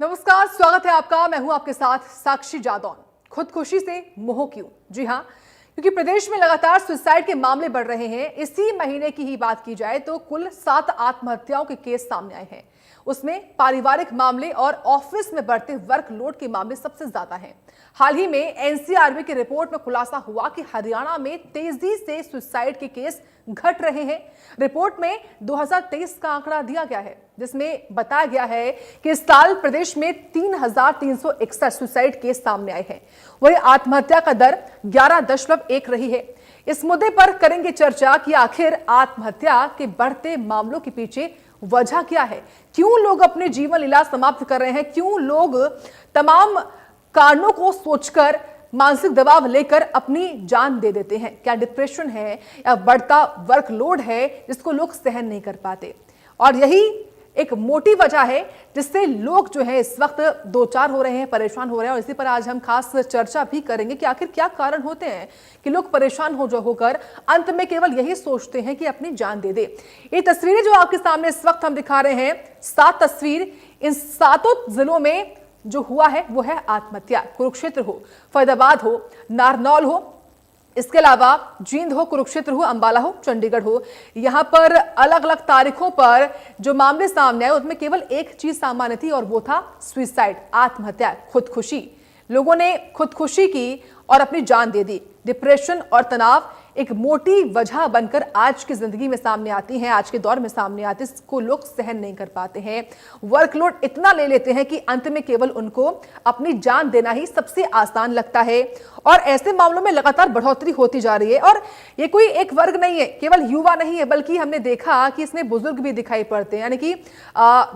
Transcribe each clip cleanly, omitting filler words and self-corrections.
नमस्कार, स्वागत है आपका। मैं हूं आपके साथ साक्षी जादौन। खुदकुशी से मोह क्यों? जी हां, क्योंकि प्रदेश में लगातार सुसाइड के मामले बढ़ रहे हैं। इसी महीने की ही बात की जाए तो कुल 7 आत्महत्याओं के केस सामने आए हैं। उसमें पारिवारिक मामले और ऑफिस में बढ़ते वर्कलोड के मामले सबसे ज्यादा हैं। हाल ही में एनसीआरबी की रिपोर्ट में खुलासा हुआ कि हरियाणा में तेजी से सुसाइड के केस घट रहे हैं। रिपोर्ट में 2023 का आंकड़ा दिया गया है, जिसमें बताया गया है कि इस साल प्रदेश में 3,361 सुसाइड केस सामने आए हैं। वहीं आत्महत्या का दर 11.1 रही है। इस मुद्दे पर करेंगे चर्चा कि आखिर आत्महत्या के बढ़ते मामलों के पीछे वजह क्या है, क्यों लोग अपने जीवन लीला समाप्त कर रहे हैं, क्यों लोग तमाम कारणों को सोचकर मानसिक दबाव लेकर अपनी जान दे देते हैं। क्या डिप्रेशन है या बढ़ता वर्कलोड है जिसको लोग सहन नहीं कर पाते, और यही एक मोटी वजह है जिससे लोग जो है इस वक्त दो चार हो रहे हैं, परेशान हो रहे हैं। और इसी पर आज हम खास चर्चा भी करेंगे कि आखिर क्या कारण होते हैं कि लोग परेशान होकर अंत में केवल यही सोचते हैं कि अपनी जान दे दे। ये तस्वीरें जो आपके सामने इस वक्त हम दिखा रहे हैं, 7 तस्वीर, इन 7 जिलों में जो हुआ है वो है आत्महत्या। कुरुक्षेत्र हो, फरीदाबाद हो, नारनौल हो, इसके अलावा जींद हो, कुरुक्षेत्र हो, अंबाला हो, चंडीगढ़ हो, यहां पर अलग अलग तारीखों पर जो मामले सामने आए उसमें केवल एक चीज सामान्य थी और वो था सुसाइड, आत्महत्या, खुदकुशी। लोगों ने खुदकुशी की और अपनी जान दे दी। डिप्रेशन और तनाव एक मोटी वजह बनकर आज की जिंदगी में सामने आती हैं, आज के दौर में सामने आती है। इसको लोग सहन नहीं कर पाते हैं। वर्कलोड इतना ले लेते हैं कि अंत में केवल उनको अपनी जान देना ही सबसे आसान लगता है। और ऐसे मामलों में लगातार बढ़ोतरी होती जा रही है। और ये कोई एक वर्ग नहीं है, केवल युवा नहीं है, बल्कि हमने देखा कि इसमें बुजुर्ग भी दिखाई पड़ते हैं। यानी कि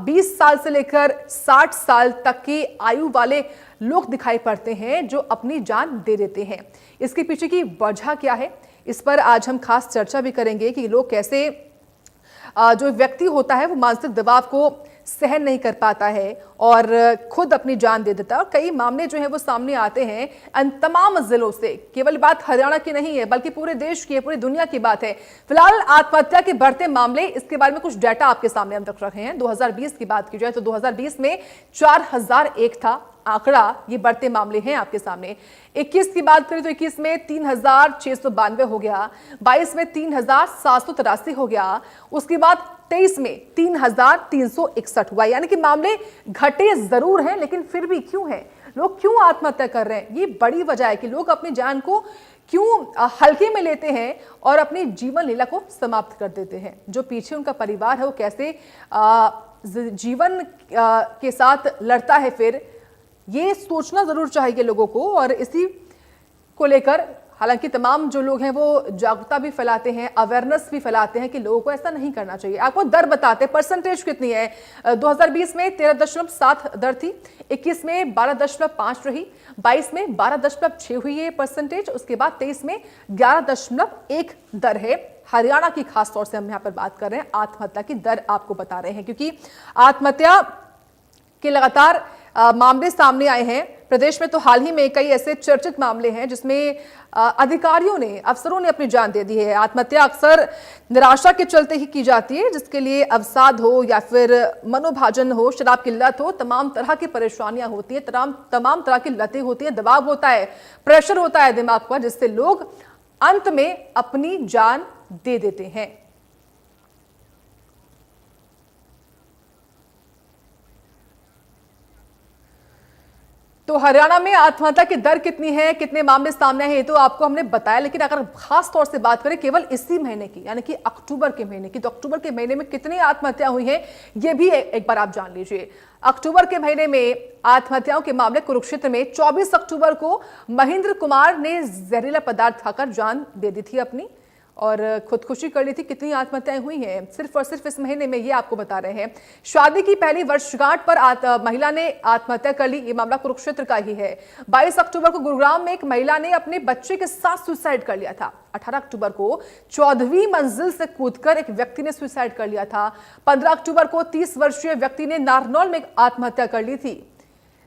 20 साल से लेकर 60 साल तक की आयु वाले लोग दिखाई पड़ते हैं जो अपनी जान दे देते हैं। इसके पीछे की वजह क्या है, इस पर आज हम खास चर्चा भी करेंगे कि लोग कैसे, जो व्यक्ति होता है वो मानसिक दबाव को सहन नहीं कर पाता है और खुद अपनी जान दे देता है। और कई मामले जो है वो सामने आते हैं इन तमाम जिलों से। केवल बात हरियाणा की नहीं है बल्कि पूरे देश की है, पूरी दुनिया की बात है। फिलहाल आत्महत्या के बढ़ते मामले, इसके बारे में कुछ डाटा आपके सामने हम रख रहे हैं। 2020 की बात की जाए तो 2020 में 4001 था आंकड़ा, ये बढ़ते मामले हैं आपके सामने। 21 की बात करें तो 21 में 3692 हो गया, 22 में 3783 हो गया, उसके बाद 23 में 3361 हुआ। यानी कि मामले घटे जरूर हैं, लेकिन फिर भी क्यों है, लोग क्यों आत्महत्या कर रहे हैं? ये बड़ी वजह है कि लोग अपनी जान को क्यों हल्के में लेते हैं और अपनी जीवन लीला को समाप्त कर देते हैं। जो पीछे उनका परिवार है वो कैसे जीवन के साथ लड़ता है, फिर ये सोचना जरूर चाहिए लोगों को। और इसी को लेकर हालांकि तमाम जो लोग हैं वो जागरूकता भी फैलाते हैं, अवेयरनेस भी फैलाते हैं कि लोगों को ऐसा नहीं करना चाहिए। आपको दर बताते हैं, परसेंटेज कितनी है। 2020 में 13.7 दर थी, 21 में 12.5 रही, 22 में 12.6 हुई है परसेंटेज, उसके बाद 23 में 11.1 दर है। हरियाणा की खास तौर से हम यहाँ पर बात कर रहे हैं, आत्महत्या की दर आपको बता रहे हैं, क्योंकि आत्महत्या के लगातार मामले सामने आए हैं प्रदेश में। तो हाल ही में कई ऐसे चर्चित मामले हैं जिसमें अधिकारियों ने, अफसरों ने अपनी जान दे दी है। आत्महत्या अक्सर निराशा के चलते ही की जाती है, जिसके लिए अवसाद हो या फिर मनोभाजन हो, शराब की लत हो, तमाम तरह की परेशानियां होती है, तमाम तरह की लतें होती हैं, दबाव होता है, प्रेशर होता है दिमाग पर, जिससे लोग अंत में अपनी जान दे देते हैं। तो हरियाणा में आत्महत्या की दर कितनी है, कितने मामले सामने हैं, ये तो आपको हमने बताया। लेकिन अगर खास तौर से बात करें केवल इसी महीने की, यानी कि अक्टूबर के महीने की, तो अक्टूबर के महीने में कितनी आत्महत्या हुई है ये भी एक बार आप जान लीजिए। अक्टूबर के महीने में आत्महत्याओं के मामले कुरुक्षेत्र में 24 अक्टूबर को महेंद्र कुमार ने जहरीला पदार्थ खाकर जान दे दी थी अपनी और खुदकुशी कर ली थी। कितनी आत्महत्याएं हुई हैं सिर्फ और सिर्फ इस महीने में, ये आपको बता रहे हैं। शादी की पहली वर्षगांठ पर महिला ने आत्महत्या कर ली, ये मामला कुरुक्षेत्र का ही है। 22 अक्टूबर को गुरुग्राम में एक महिला ने अपने बच्चे के साथ सुसाइड कर लिया था। 18 अक्टूबर को 14वीं मंजिल से कूदकर एक व्यक्ति ने सुसाइड कर लिया था। 15 अक्टूबर को 30 वर्षीय व्यक्ति ने नारनौल में आत्महत्या कर ली थी।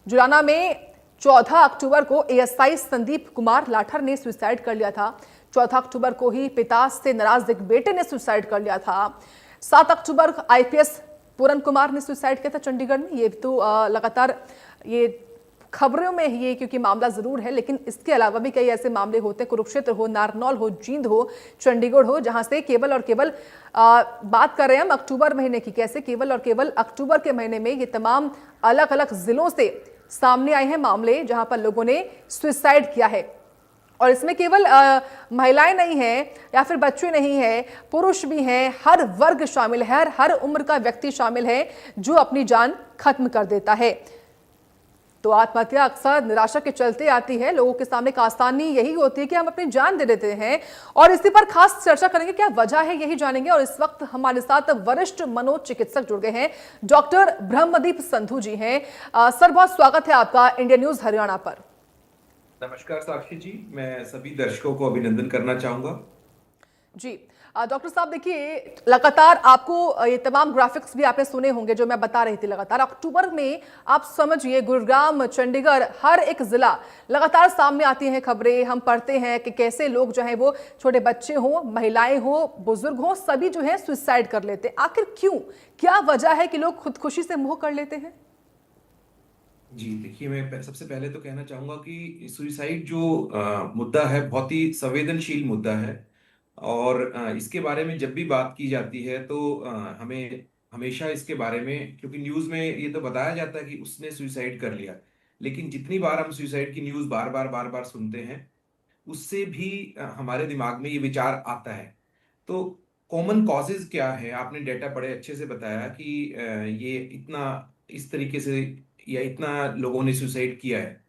जुलाना में 14 अक्टूबर को एएसआई संदीप कुमार लाठर ने सुसाइड कर लिया था। 14 अक्टूबर को ही पिता से नाराज एक बेटे ने सुसाइड कर लिया था। 7 अक्टूबर आईपीएस पूरन कुमार ने सुसाइड किया था चंडीगढ़ में। ये तो लगातार ये खबरों में ये क्योंकि मामला जरूर है, लेकिन इसके अलावा भी कई ऐसे मामले होते हैं, कुरुक्षेत्र हो, नारनौल हो, जींद हो, चंडीगढ़ हो, जहां से केवल और केवल बात कर रहे हैं हम अक्टूबर महीने की, कैसे केवल और केवल अक्टूबर के महीने में ये तमाम अलग अलग जिलों से सामने आए हैं मामले जहां पर लोगों ने सुसाइड किया है। और इसमें केवल महिलाएं नहीं हैं या फिर बच्चे नहीं हैं, पुरुष भी हैं, हर वर्ग शामिल है, हर उम्र का व्यक्ति शामिल है जो अपनी जान खत्म कर देता है। तो आत्महत्या अक्सर निराशा के चलते आती है, लोगों के सामने का आसानी यही होती है कि हम अपनी जान दे देते हैं। और इसी पर खास चर्चा करेंगे, क्या वजह है यही जानेंगे। और इस वक्त हमारे साथ वरिष्ठ मनोचिकित्सक जुड़ गए हैं, डॉक्टर ब्रह्मदीप संधू जी हैं। सर, बहुत स्वागत है आपका इंडिया न्यूज हरियाणा पर। नमस्कार साक्षी जी, मैं सभी दर्शकों को अभिनंदन करना चाहूंगा। जी डॉक्टर साहब, देखिए लगातार आपको ये तमाम ग्राफिक्स भी आपने सुने होंगे जो मैं बता रही थी। लगातार अक्टूबर में आप समझिए गुरुग्राम, चंडीगढ़, हर एक जिला लगातार सामने आती हैं खबरें, हम पढ़ते हैं कि कैसे लोग जो है वो छोटे बच्चे हों, महिलाएं हों, बुजुर्ग हों, सभी जो है सुसाइड कर लेते हैं। आखिर क्यों, क्या वजह है कि लोग खुदकुशी से मुंह कर लेते हैं? जी देखिए, मैं सबसे पहले तो कहना चाहूंगा कि सुइसाइड जो मुद्दा है बहुत ही संवेदनशील मुद्दा है। और इसके बारे में जब भी बात की जाती है तो हमें हमेशा इसके बारे में, क्योंकि न्यूज़ में ये तो बताया जाता है कि उसने सुइसाइड कर लिया, लेकिन जितनी बार हम सुइसाइड की न्यूज़ बार बार सुनते हैं, उससे भी हमारे दिमाग में ये विचार आता है। तो कॉमन कॉजेज क्या है, आपने डेटा बड़े अच्छे से बताया कि ये इतना इस तरीके से या इतना लोगों ने सुसाइड किया है।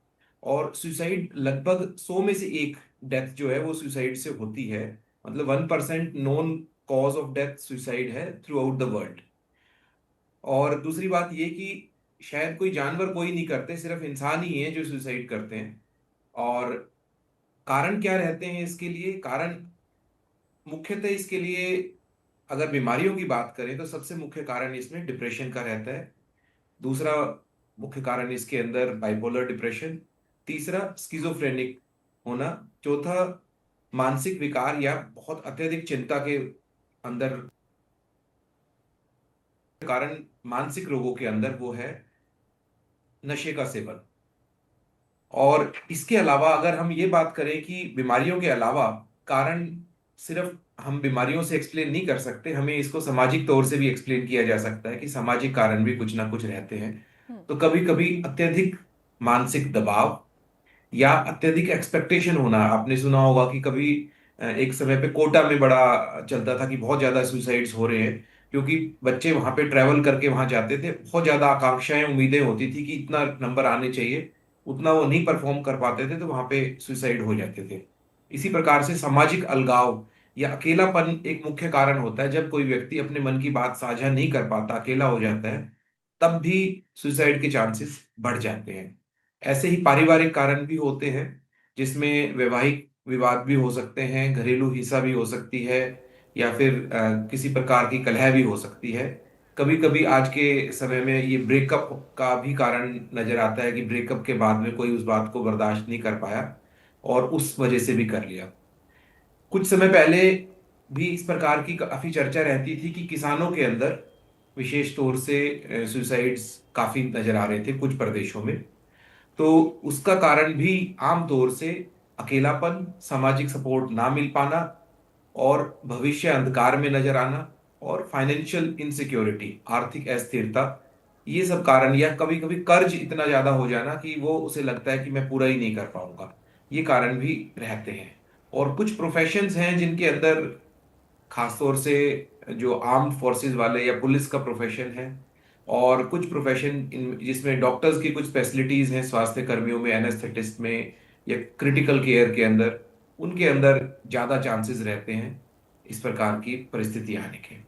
और सुसाइड लगभग 100 में से एक डेथ जो है वो सुसाइड से होती है। मतलब 1% non cause of death suicide है थ्रू आउट द वर्ल्ड। और दूसरी बात ये कि शायद कोई जानवर कोई नहीं करते, सिर्फ इंसान ही है जो सुसाइड करते हैं। और कारण क्या रहते हैं इसके लिए? कारण मुख्यतः इसके लिए, अगर बीमारियों की बात करें तो सबसे मुख्य कारण इसमें डिप्रेशन का रहता है। दूसरा मुख्य कारण इसके अंदर बाइपोलर डिप्रेशन। तीसरा स्किजोफ्रेनिक होना। चौथा मानसिक विकार या बहुत अत्यधिक चिंता के अंदर कारण मानसिक रोगों के अंदर वो है नशे का सेवन। और इसके अलावा अगर हम ये बात करें कि बीमारियों के अलावा कारण सिर्फ हम बीमारियों से एक्सप्लेन नहीं कर सकते, हमें इसको सामाजिक तौर से भी एक्सप्लेन किया जा सकता है कि सामाजिक कारण भी कुछ ना कुछ रहते हैं। तो कभी कभी अत्यधिक मानसिक दबाव या अत्यधिक एक्सपेक्टेशन होना। आपने सुना होगा कि कभी एक समय पे कोटा में बड़ा चलता था कि बहुत ज्यादा सुसाइड्स हो रहे हैं, क्योंकि बच्चे वहां पे ट्रेवल करके वहां जाते थे, बहुत ज्यादा आकांक्षाएं उम्मीदें होती थी कि इतना नंबर आने चाहिए, उतना वो नहीं परफॉर्म कर पाते थे तो वहां पे सुसाइड हो जाते थे। इसी प्रकार से सामाजिक अलगाव या अकेलापन एक मुख्य कारण होता है। जब कोई व्यक्ति अपने मन की बात साझा नहीं कर पाता, अकेला हो जाता है, तब भी सुसाइड के चांसेस बढ़ जाते हैं। ऐसे ही पारिवारिक कारण भी होते हैं, जिसमें वैवाहिक विवाद भी हो सकते हैं, घरेलू हिंसा भी हो सकती है, या फिर किसी प्रकार की कलह भी हो सकती है। कभी कभी आज के समय में ये ब्रेकअप का भी कारण नजर आता है कि ब्रेकअप के बाद में कोई उस बात को बर्दाश्त नहीं कर पाया और उस वजह से भी कर लिया। कुछ समय पहले भी इस प्रकार की काफी चर्चा रहती थी कि किसानों के अंदर विशेष तौर से सुसाइड्स काफी नजर आ रहे थे कुछ प्रदेशों में। तो उसका कारण भी आमतौर से अकेलापन, सामाजिक सपोर्ट ना मिल पाना, और भविष्य अंधकार में नजर आना, और फाइनेंशियल इनसिक्योरिटी, आर्थिक अस्थिरता, ये सब कारण, या कभी कभी कर्ज इतना ज्यादा हो जाना कि वो उसे लगता है कि मैं पूरा ही नहीं कर पाऊंगा, ये कारण भी रहते हैं। और कुछ प्रोफेशंस हैं जिनके अंदर, खासतौर से जो आर्म्ड फोर्सेस वाले या पुलिस का प्रोफेशन है, और कुछ प्रोफेशन जिसमें डॉक्टर्स की कुछ फैसिलिटीज हैं, स्वास्थ्य कर्मियों में, एनेस्थेटिस्ट में, या क्रिटिकल केयर के अंदर, उनके अंदर ज्यादा चांसेस रहते हैं इस प्रकार की परिस्थिति आने के।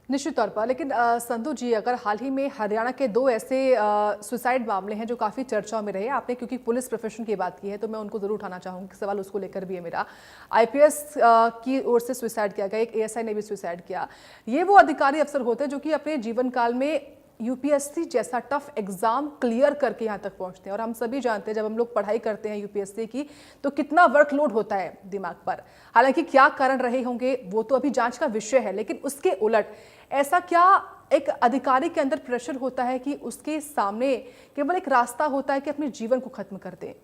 निश्चित तौर पर, लेकिन संधू जी, अगर हाल ही में हरियाणा के दो ऐसे सुसाइड मामले हैं जो काफ़ी चर्चाओं में रहे, आपने क्योंकि पुलिस प्रोफेशन की बात की है तो मैं उनको जरूर उठाना चाहूँगी, सवाल उसको लेकर भी है मेरा। आईपीएस की ओर से सुसाइड किया गया, एक एएसआई ने भी सुसाइड किया। ये वो अधिकारी अफसर होते हैं जो कि अपने जीवन काल में यूपीएससी जैसा टफ एग्जाम क्लियर करके यहाँ तक पहुँचते हैं। और हम सभी जानते हैं जब हम लोग पढ़ाई करते हैं यूपीएससी की तो कितना वर्कलोड होता है दिमाग पर। हालांकि क्या कारण रहे होंगे वो तो अभी जांच का विषय है, लेकिन उसके उलट ऐसा क्या एक अधिकारी के अंदर प्रेशर होता है कि उसके सामने केवल एक रास्ता होता है कि अपने जीवन को खत्म कर दे,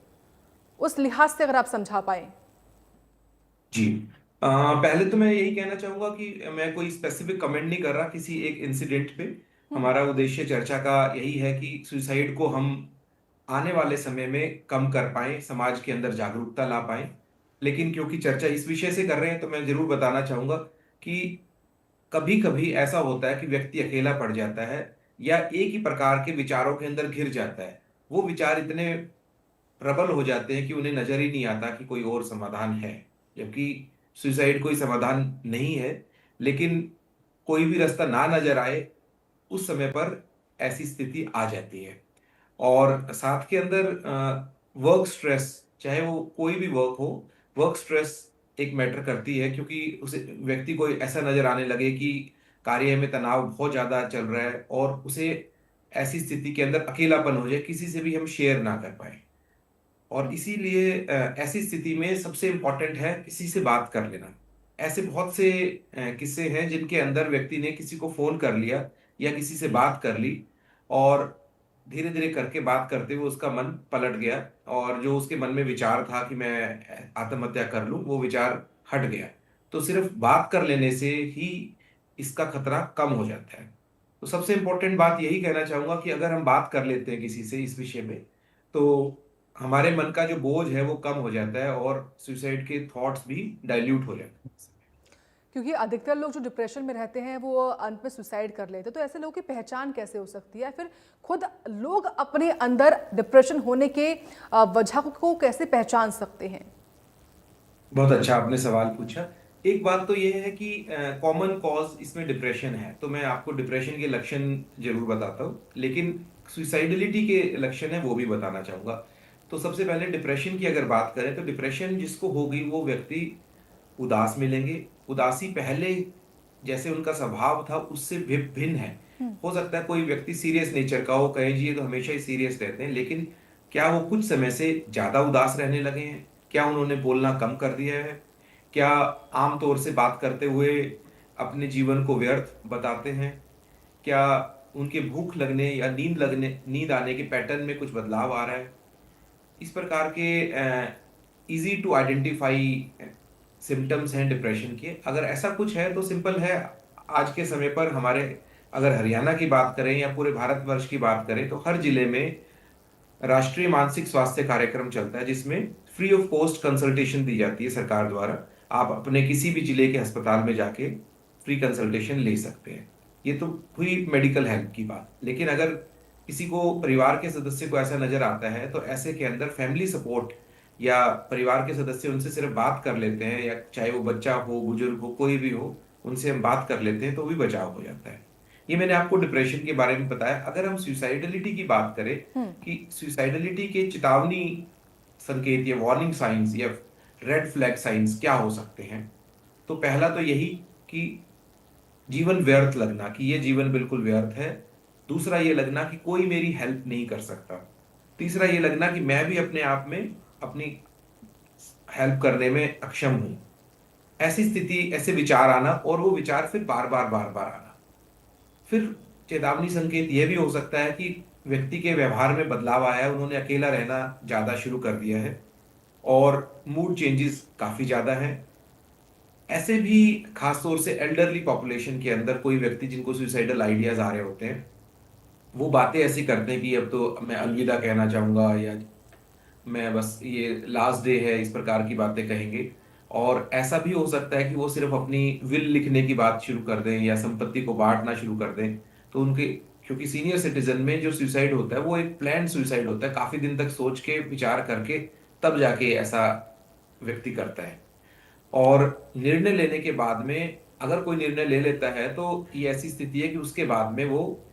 उस लिहाज से अगर आप समझा पाए। जी। पहले तो मैं यही कहना चाहूंगा कि मैं कोई स्पेसिफिक कमेंट नहीं कर रहा किसी एक इंसिडेंट पे। हम्म। हमारा उद्देश्य चर्चा का यही है कि सुसाइड को हम आने वाले समय में कम कर पाएं, समाज के अंदर जागरूकता ला पाएं। लेकिन क्योंकि चर्चा इस विषय से कर रहे हैं तो मैं जरूर बताना चाहूंगा कि कभी कभी ऐसा होता है कि व्यक्ति अकेला पड़ जाता है या एक ही प्रकार के विचारों के अंदर घिर जाता है। वो विचार इतने प्रबल हो जाते हैं कि उन्हें नजर ही नहीं आता कि कोई और समाधान है, जबकि सुसाइड कोई समाधान नहीं है। लेकिन कोई भी रास्ता ना नजर आए उस समय पर ऐसी स्थिति आ जाती है। और साथ के अंदर वर्क स्ट्रेस, चाहे वो कोई भी वर्क हो, वर्क स्ट्रेस एक मैटर करती है, क्योंकि उसे व्यक्ति को ऐसा नजर आने लगे कि कार्य में तनाव बहुत ज्यादा चल रहा है और उसे ऐसी स्थिति के अंदर अकेलापन हो जाए, किसी से भी हम शेयर ना कर पाए। और इसीलिए ऐसी स्थिति में सबसे इम्पोर्टेंट है किसी से बात कर लेना। ऐसे बहुत से किस्से हैं जिनके अंदर व्यक्ति ने किसी को फोन कर लिया या किसी से बात कर ली, और धीरे धीरे करके बात करते हुए उसका मन पलट गया, और जो उसके मन में विचार था कि मैं आत्महत्या कर लूं, वो विचार हट गया। तो सिर्फ बात कर लेने से ही इसका खतरा कम हो जाता है। तो सबसे इम्पोर्टेंट बात यही कहना चाहूंगा कि अगर हम बात कर लेते हैं किसी से इस विषय में, तो हमारे मन का जो बोझ है वो कम हो जाता है और सुसाइड के थॉट्स भी डाइल्यूट हो जाते हैं। क्योंकि अधिकतर लोग जो डिप्रेशन में रहते हैं वो अंत में सुसाइड कर लेते हैं, तो ऐसे लोगों की पहचान कैसे हो सकती है? फिर खुद लोग अपने अंदर डिप्रेशन होने के वजह को कैसे पहचान सकते हैं? बहुत अच्छा आपने सवाल पूछा। एक बात तो ये है कि कॉमन कॉज इसमें डिप्रेशन है, तो मैं आपको डिप्रेशन के लक्षण जरूर बताता हूँ, लेकिन सुसाइडलिटी के लक्षण है वो भी बताना चाहूंगा। तो सबसे पहले डिप्रेशन की अगर बात करें तो डिप्रेशन जिसको होगी वो व्यक्ति उदास मिलेंगे। उदासी पहले जैसे उनका स्वभाव था उससे भिन्न है। हो सकता है कोई व्यक्ति सीरियस नेचर का हो, कहें जी ये तो हमेशा ही सीरियस रहते हैं, लेकिन क्या वो कुछ समय से ज्यादा उदास रहने लगे हैं? क्या उन्होंने बोलना कम कर दिया है? क्या आमतौर से बात करते हुए अपने जीवन को व्यर्थ बताते हैं? क्या उनके भूख लगने या नींद आने के पैटर्न में कुछ बदलाव आ रहा है? इस प्रकार के इजी टू आइडेंटिफाई सिम्टम्स हैं डिप्रेशन के। अगर ऐसा कुछ है तो सिंपल है, आज के समय पर हमारे अगर हरियाणा की बात करें या पूरे भारतवर्ष की बात करें तो हर जिले में राष्ट्रीय मानसिक स्वास्थ्य कार्यक्रम चलता है, जिसमें फ्री ऑफ कॉस्ट कंसल्टेशन दी जाती है सरकार द्वारा। आप अपने किसी भी जिले के अस्पताल में जाके फ्री कंसल्टेशन ले सकते हैं। ये तो हुई मेडिकल हेल्प की बात, लेकिन अगर किसी को परिवार के सदस्य को ऐसा नजर आता है तो ऐसे के अंदर फैमिली सपोर्ट या परिवार के सदस्य उनसे सिर्फ बात कर लेते हैं, या चाहे वो बच्चा हो, बुजुर्ग हो, कोई भी हो, उनसे हम बात कर लेते हैं तो भी बचाव हो जाता है। ये मैंने आपको डिप्रेशन के बारे में बताया। अगर हम सुसाइडलिटी की बात करें हम्म। कि सुसाइडलिटी के चेतावनी संकेत या वार्निंग साइंस या रेड फ्लैग साइंस क्या हो सकते हैं, तो पहला तो यही कि जीवन व्यर्थ लगना, कि ये जीवन बिल्कुल व्यर्थ है। दूसरा ये लगना कि कोई मेरी हेल्प नहीं कर सकता। तीसरा ये लगना कि मैं भी अपने आप में अपनी हेल्प करने में अक्षम हूं। ऐसी स्थिति, ऐसे विचार आना, और वो विचार फिर बार बार बार बार आना। फिर चेतावनी संकेत यह भी हो सकता है कि व्यक्ति के व्यवहार में बदलाव आया है, उन्होंने अकेला रहना ज्यादा शुरू कर दिया है और मूड चेंजेस काफी ज्यादा हैं। ऐसे भी खासतौर से एल्डरली पॉपुलेशन के अंदर कोई व्यक्ति जिनको सुसाइडल आइडियाज आ रहे होते हैं, वो बातें ऐसी करते हैं कि अब तो मैं अलविदा कहना चाहूंगा, या मैं बस ये लास्ट डे है, इस प्रकार की बातें कहेंगे। और ऐसा भी हो सकता है कि वो सिर्फ अपनी विल लिखने की बात शुरू कर दें या संपत्ति को बांटना शुरू कर दें। तो उनके, क्योंकि सीनियर सिटीजन में जो सुसाइड होता है वो एक प्लान सुसाइड होता है, काफी दिन तक सोच के विचार करके तब जाके ऐसा व्यक्ति करता है। और निर्णय लेने के बाद में अगर कोई निर्णय ले लेता है तो ये ऐसी स्थिति है कि उसके बाद में वो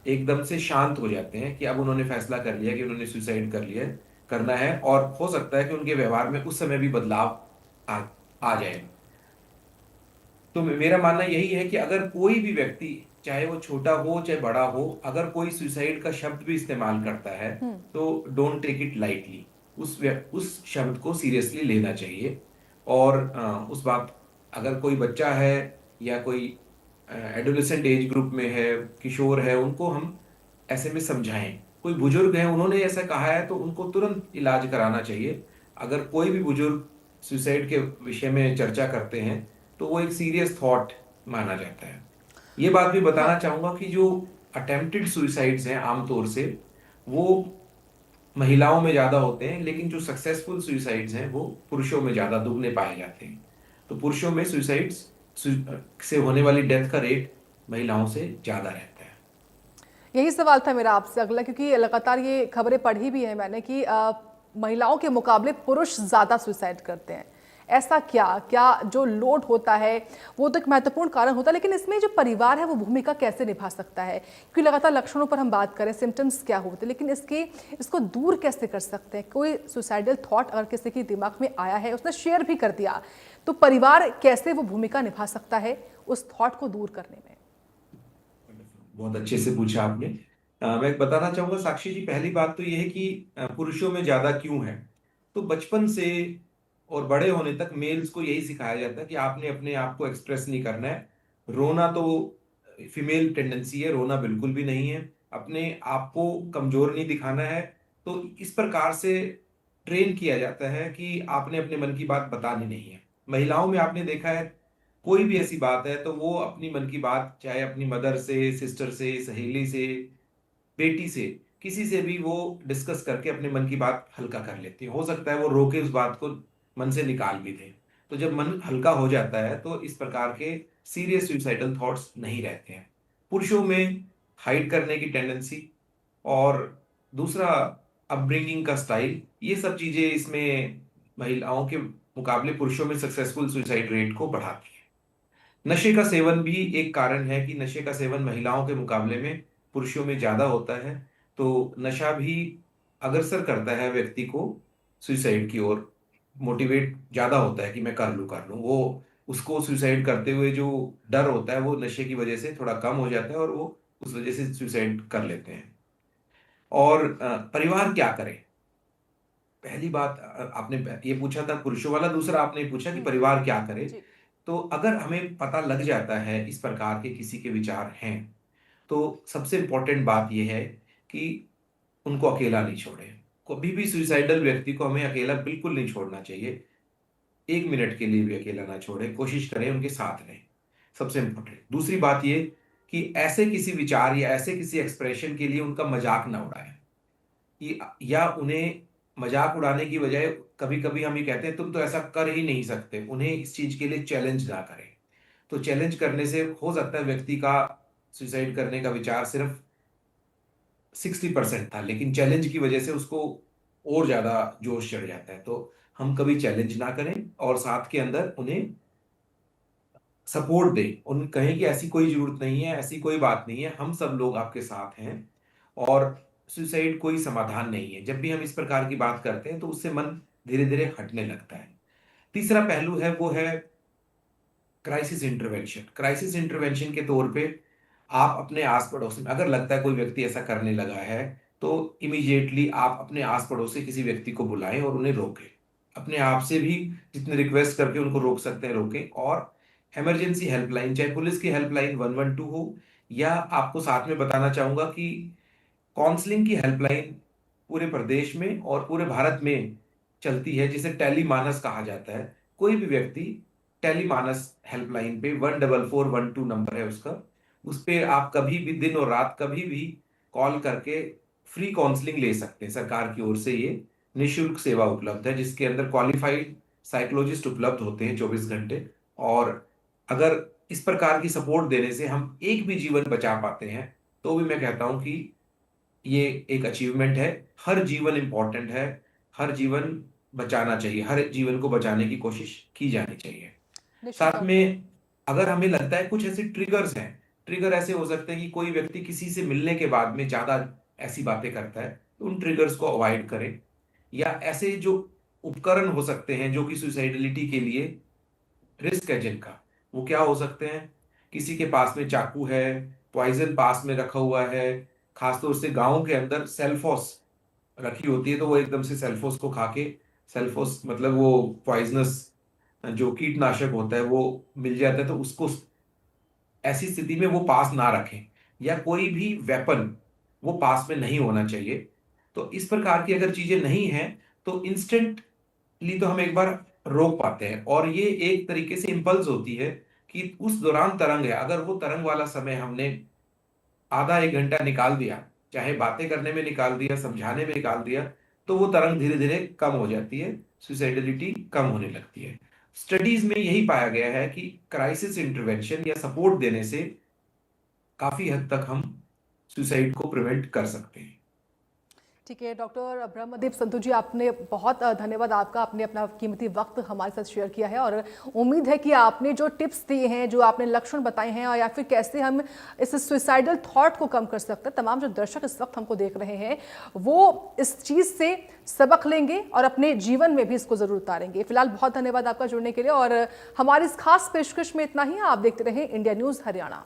एकदम से शांत हो जाते हैं कि अब उन्होंने फैसला कर लिया कि उन्होंने सुसाइड कर लिया है, करना है, और हो सकता है कि उनके व्यवहार में उस समय भी बदलाव आ जाए। तो मेरा मानना यही है कि अगर कोई भी व्यक्ति, चाहे वो छोटा हो चाहे बड़ा हो, अगर कोई सुसाइड का शब्द भी इस्तेमाल करता है तो डोंट टेक इट लाइटली। उस शब्द को सीरियसली लेना चाहिए। और उस बात, अगर कोई बच्चा है या कोई एडोलेसेंट एज ग्रुप में है, किशोर है, उनको हम ऐसे में समझाएं। कोई बुजुर्ग है, उन्होंने ऐसा कहा है तो उनको तुरंत इलाज कराना चाहिए। अगर कोई भी बुजुर्ग सुसाइड के विषय में चर्चा करते हैं तो वो एक सीरियस थॉट माना जाता है। ये बात भी बताना हाँ। चाहूंगा कि जो अटेम्प्टेड सुसाइड्स हैं आमतौर से वो महिलाओं में ज्यादा होते हैं, लेकिन जो सक्सेसफुल सुसाइड्स हैं वो पुरुषों में ज्यादा दुगने पाए जाते हैं। तो पुरुषों में सुसाइड्स से होने वाली डेथ का रेट महिलाओं से ज्यादा रहता है। यही सवाल था मेरा आपसे अगला, क्योंकि लगातार ये खबरें पढ़ी भी है मैंने कि महिलाओं के मुकाबले पुरुष ज़्यादा सुसाइड करते हैं। ऐसा क्या क्या जो लोड होता है वो तो एक महत्वपूर्ण कारण होता है, लेकिन इसमें जो परिवार है वो भूमिका कैसे निभा सकता है? क्योंकि लगातार लक्षणों पर हम बात करें, सिम्टम्स क्या होते हैं, लेकिन इसको दूर कैसे कर सकते हैं? कोई सुसाइडल थॉट अगर किसी के दिमाग में आया है, उसने शेयर भी कर दिया, तो परिवार कैसे वो भूमिका निभा सकता है उस थॉट को दूर करने में? बहुत अच्छे से पूछा आपने। मैं बताना चाहूंगा साक्षी जी, पहली बात तो यह है कि पुरुषों में ज्यादा क्यों है। तो बचपन से और बड़े होने तक मेल्स को यही सिखाया जाता है कि आपने अपने आप को एक्सप्रेस नहीं करना है। रोना तो फीमेल टेंडेंसी है, रोना बिल्कुल भी नहीं है। अपने आप को कमजोर नहीं दिखाना है। तो इस प्रकार से ट्रेन किया जाता है कि आपने अपने मन की बात बतानी नहीं है। महिलाओं में आपने देखा है, कोई भी ऐसी बात है तो वो अपनी मन की बात चाहे अपनी मदर से, सिस्टर से, सहेली से, बेटी से, किसी से भी वो डिस्कस करके अपने मन की बात हल्का कर लेती है। हो सकता है वो रो के उस बात को मन से निकाल भी दे। तो जब मन हल्का हो जाता है तो इस प्रकार के सीरियस सुइसाइडल थॉट्स नहीं रहते हैं। पुरुषों में हाइड करने की टेंडेंसी और दूसरा अपब्रिंगिंग का स्टाइल, ये सब चीजें इसमें महिलाओं के मुकाबले पुरुषों में सक्सेसफुल सुसाइड रेट को बढ़ाती है। नशे का सेवन भी एक कारण है कि नशे का सेवन महिलाओं के मुकाबले में पुरुषों में ज्यादा होता है। तो नशा भी अग्रसर करता है व्यक्ति को सुसाइड की ओर। मोटिवेट ज्यादा होता है कि मैं कर लूं वो। उसको सुसाइड करते हुए जो डर होता है वो नशे की वजह से थोड़ा कम हो जाता है और वो उस वजह से सुसाइड कर लेते हैं। और परिवार क्या करे? पहली बात आपने ये पूछा था पुरुषों वाला, दूसरा आपने पूछा कि हम्म। परिवार क्या करे। जी। तो अगर हमें पता लग जाता है इस प्रकार के किसी के विचार हैं तो सबसे इंपॉर्टेंट बात यह है कि उनको अकेला नहीं छोड़े। कभी भी सुइसाइडल व्यक्ति को हमें अकेला बिल्कुल नहीं छोड़ना चाहिए। 1 मिनट के लिए भी अकेला ना छोड़े, कोशिश करें उनके साथ रहें। सबसे इंपॉर्टेंट दूसरी बात यह कि ऐसे किसी विचार या ऐसे किसी एक्सप्रेशन के लिए उनका मजाक ना उड़ाएं। या उन्हें मजाक उड़ाने की बजाय कभी कभी हम ये कहते हैं तुम तो ऐसा कर ही नहीं सकते, उन्हें इस चीज के लिए चैलेंज ना करें। तो चैलेंज करने से हो सकता है व्यक्ति का सुसाइड करने का विचार सिर्फ 60% था, लेकिन चैलेंज की वजह से उसको और ज्यादा जोश चढ़ जाता है। तो हम कभी चैलेंज ना करें और साथ के अंदर उन्हें सपोर्ट दें। उन कहें कि ऐसी कोई जरूरत नहीं है, ऐसी कोई बात नहीं है, हम सब लोग आपके साथ हैं। और सुसाइड कोई समाधान नहीं है। जब भी हम इस प्रकार की बात करते हैं तो उससे मन धीरे धीरे हटने लगता है। तीसरा पहलू है वो है क्राइसिस इंटरवेंशन। क्राइसिस इंटरवेंशन के तौर पे आप अपने आस पड़ोस में अगर लगता है कोई व्यक्ति ऐसा करने लगा है तो इमीडिएटली आप अपने आस पड़ोस से किसी व्यक्ति को बुलाएं और उन्हें रोकें। अपने आप से भी जितने रिक्वेस्ट करके उनको रोक सकते हैं रोकें। और इमरजेंसी हेल्पलाइन, चाहे पुलिस की हेल्पलाइन 112 हो, या आपको साथ में बताना चाहूंगा कि काउंसलिंग की हेल्पलाइन पूरे प्रदेश में और पूरे भारत में चलती है, जिसे टेली मानस कहा जाता है। कोई भी व्यक्ति टेली मानस हेल्पलाइन पे 14412 नंबर है उसका, उस पे आप कभी भी दिन और रात कभी भी कॉल करके फ्री काउंसलिंग ले सकते हैं। सरकार की ओर से ये निशुल्क सेवा उपलब्ध है जिसके अंदर क्वालिफाइड साइकोलॉजिस्ट उपलब्ध होते हैं 24 घंटे। और अगर इस प्रकार की सपोर्ट देने से हम एक भी जीवन बचा पाते हैं तो भी मैं कहता हूं कि ये एक अचीवमेंट है। हर जीवन इंपॉर्टेंट है, हर जीवन बचाना चाहिए, हर जीवन को बचाने की कोशिश की जानी चाहिए। निश्चित साथ तौर पर। में अगर हमें लगता है कुछ ऐसे ट्रिगर्स हैं, ट्रिगर ऐसे हो सकते हैं कि कोई व्यक्ति किसी से मिलने के बाद में ज्यादा ऐसी बातें करता है, तो उन ट्रिगर्स को अवॉइड करें। या ऐसे जो उपकरण हो सकते हैं जो कि सुसाइडलिटी के लिए रिस्क है जिनका, वो क्या हो सकते हैं? किसी के पास में चाकू है, पॉइजन पास में रखा हुआ है। खासतौर से गांव के अंदर सेल्फोस रखी होती है तो वो एकदम से सेल्फोस को खा के, सेल्फोस मतलब वो पॉइजनस जो कीटनाशक होता है वो मिल जाता है तो उसको ऐसी स्थिति में वो पास ना रखें, या कोई भी वेपन वो पास में नहीं होना चाहिए। तो इस प्रकार की अगर चीजें नहीं हैं तो इंस्टेंटली तो हम एक बार रोक पाते हैं, और ये एक तरीके से इम्पल्स होती है कि उस दौरान तरंग है, अगर वो तरंग वाला समय हमने आधा एक घंटा निकाल दिया, चाहे बातें करने में निकाल दिया, समझाने में निकाल दिया, तो वो तरंग धीरे धीरे कम हो जाती है, सुसाइडलिटी कम होने लगती है। स्टडीज में यही पाया गया है कि क्राइसिस इंटरवेंशन या सपोर्ट देने से काफी हद तक हम सुसाइड को प्रिवेंट कर सकते हैं। ठीक है डॉक्टर ब्रह्मदीप संधू जी, आपने बहुत धन्यवाद आपका, आपने अपना कीमती वक्त हमारे साथ शेयर किया है और उम्मीद है कि आपने जो टिप्स दिए हैं, जो आपने लक्षण बताए हैं, और या फिर कैसे हम इस सुसाइडल थॉट को कम कर सकते हैं, तमाम जो दर्शक इस वक्त हमको देख रहे हैं वो इस चीज़ से सबक लेंगे और अपने जीवन में भी इसको ज़रूर उतारेंगे। फिलहाल बहुत धन्यवाद आपका जुड़ने के लिए, और हमारी इस खास पेशकश में इतना ही। आप देखते रहें इंडिया न्यूज़ हरियाणा।